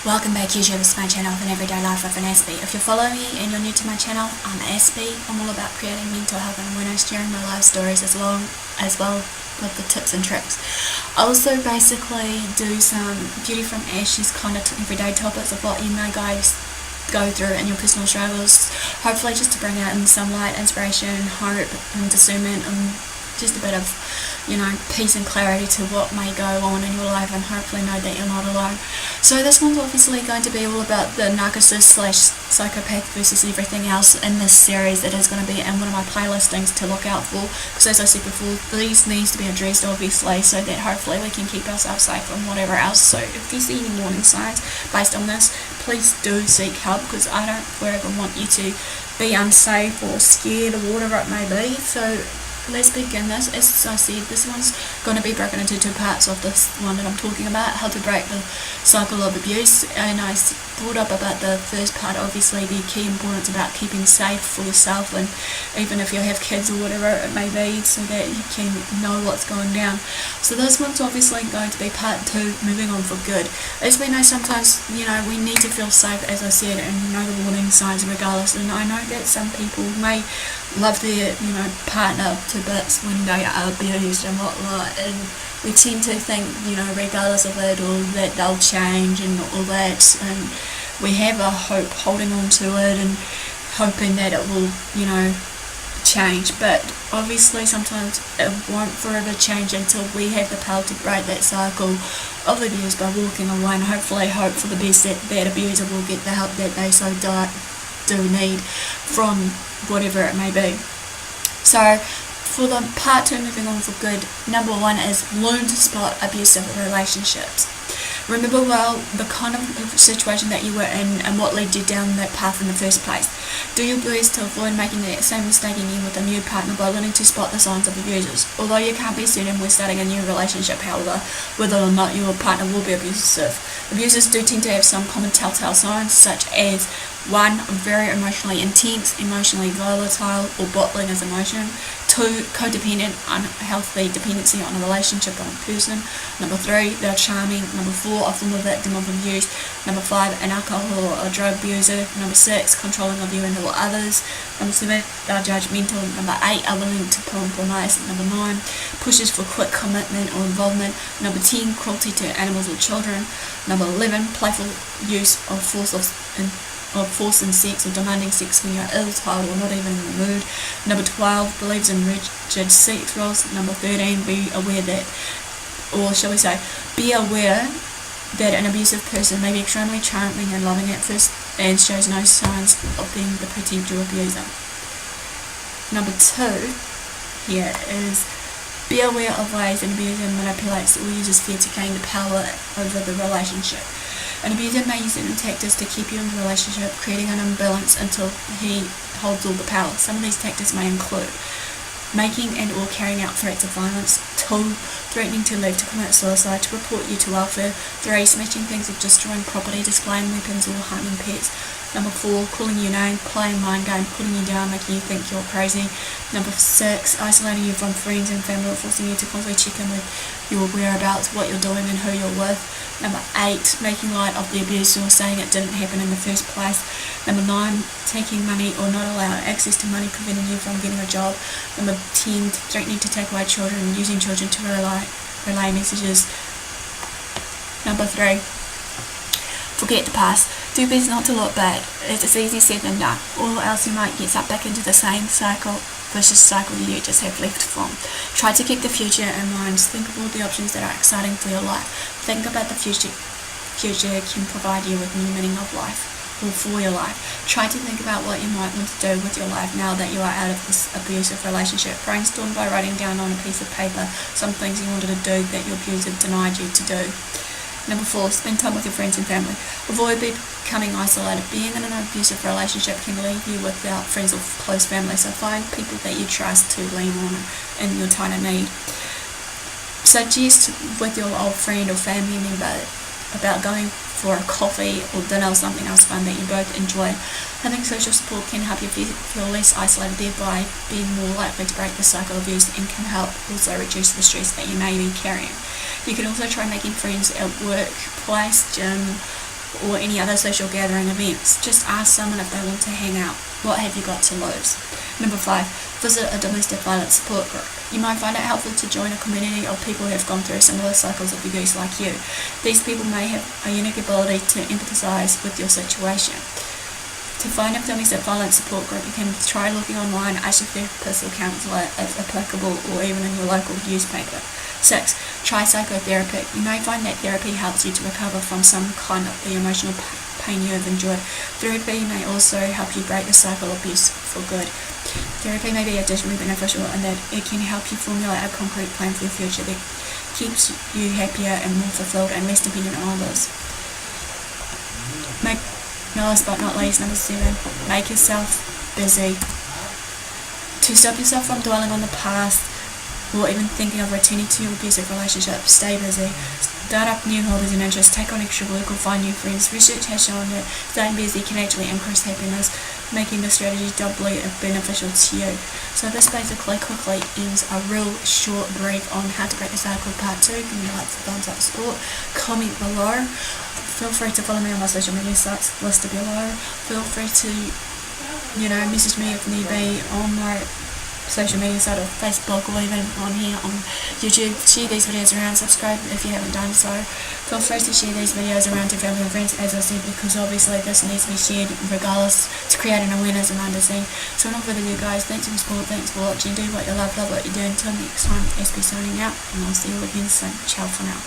Welcome back, YouTubers, to my channel of an everyday life with an Aspie. If you're following me and you're new to my channel, I'm Aspie. I'm all about creating mental health and awareness, sharing my life stories as well with the tips and tricks. I also basically do some beauty from ashes kind of everyday topics of what you may guys go through in your personal struggles, hopefully just to bring out in some light, inspiration, hope and discernment and just a bit of, peace and clarity to what may go on in your life, and hopefully know that you're not alone. So this one's obviously going to be all about the narcissist / psychopath versus everything else in this series. It is going to be in one of my playlistings to look out for, because as I said before, these needs to be addressed obviously, so that hopefully we can keep ourselves safe from whatever else. So if you see any warning signs based on this, please do seek help, because I don't forever want you to be unsafe or scared or whatever it may be. So let's begin this. As I said, this one's going to be broken into two parts of this one that I'm talking about, how to break the cycle of abuse. And I brought up about the first part, obviously the key importance about keeping safe for yourself, and even if you have kids or whatever it may be, so that you can know what's going down. So this one's obviously going to be part 2, moving on for good. As we know, sometimes we need to feel safe, as I said, and know the warning signs regardless. And I know that some people may love their partner to bits when they are abused and whatnot, and we tend to think regardless of it, or that they'll change and all that, and we have a hope holding on to it and hoping that it will change. But obviously sometimes it won't forever change until we have the power to break that cycle of abuse by walking away, and hopefully hope for the best that that abuser will get the help that they so do need from whatever it may be. So for the part 2, moving on for good, number 1 is learn to spot abusive relationships. Remember well the kind of situation that you were in and what led you down that path in the first place. Do your best to avoid making the same mistake again with a new partner by learning to spot the signs of abusers. Although you can't be certain when starting a new relationship, however, whether or not your partner will be abusive. Abusers do tend to have some common telltale signs, such as 1. Very emotionally intense, emotionally volatile, or bottling his emotion. 2. Codependent, unhealthy dependency on a relationship or a person. Number 3. They're charming. Number 4. A former victim of abuse. Number 5. An alcohol or a drug abuser. Number 6. Controlling of you and or others. Number 7. They're judgmental. Number 8. Are willing to compromise. Number 9. Pushes for quick commitment or involvement. Number 10. Cruelty to animals or children. Number 11. Playful use of force and sex, or demanding sex when you're ill, tired, or not even in the mood. Number 12, believes in rigid sex roles. Number 13, be aware that an abusive person may be extremely charming and loving at first and shows no signs of being the potential abuser. Number 2 here is be aware of ways an abuser manipulates or uses fear to gain the power over the relationship. An abuser may use certain tactics to keep you in the relationship, creating an imbalance until he holds all the power. Some of these tactics may include making and or carrying out threats of violence. 2. Threatening to leave to commit suicide, to report you to welfare. 3. Smashing things or destroying property, displaying weapons or harming pets. Number 4, calling you name, playing mind game, putting you down, making you think you're crazy. Number 6, isolating you from friends and family, forcing you to constantly check in with your whereabouts, what you're doing and who you're with. Number 8, making light of the abuse or saying it didn't happen in the first place. Number 9, taking money or not allowing access to money, preventing you from getting a job. Number 10, threatening to take away children and using children to relay messages. Number 3, forget the past. Do best not to look back. It's easier said than done, or else you might get sucked back into the same vicious cycle you just have left from. Try to keep the future in mind. Think of all the options that are exciting for your life. Think about the future can provide you with new meaning of life, or for your life. Try to think about what you might want to do with your life now that you are out of this abusive relationship. Brainstorm by writing down on a piece of paper some things you wanted to do that your abuser denied you to do. Number 4, spend time with your friends and family. Avoid becoming isolated. Being in an abusive relationship can leave you without friends or close family, so find people that you trust to lean on in your time of need. Suggest with your old friend or family member about going for a coffee or dinner or something else fun that you both enjoy. Having social support can help you feel less isolated, thereby being more likely to break the cycle of abuse, and can help also reduce the stress that you may be carrying. You can also try making friends at workplace, gym, or any other social gathering events. Just ask someone if they want to hang out. What have you got to lose? Number 5, visit a domestic violence support group. You might find it helpful to join a community of people who have gone through similar cycles of abuse like you. These people may have a unique ability to empathise with your situation. To find a domestic violence support group, you can try looking online, ask your therapist or counsellor if applicable, or even in your local newspaper. 6. Try psychotherapy. You may find that therapy helps you to recover from some kind of the emotional pain you have endured. Therapy may also help you break the cycle of abuse for good. Therapy may be additionally beneficial in that it can help you formulate a concrete plan for your future that keeps you happier and more fulfilled and less dependent on others. Last but not least, number 7, make yourself busy. To stop yourself from dwelling on the past or even thinking of returning to your abusive relationship, stay busy. Start up new hobbies and interests, take on extra work or find new friends. Research has shown that staying busy can actually increase happiness, making the strategy doubly beneficial to you. So this basically quickly ends a real short brief on how to break the cycle part 2. Give me a like, thumbs up, support, comment below. Feel free to follow me on my social media sites listed below. Feel free to, message me if need be on my social media site or Facebook or even on here on YouTube. Share these videos around, subscribe if you haven't done so. Feel free to share these videos around to family and friends, as I said, because obviously this needs to be shared regardless to create an awareness and understanding. So enough with you guys, thanks for support, thanks for watching, do what you love what you do. Until next time, Aspie signing out, and I'll see you again soon. Ciao for now.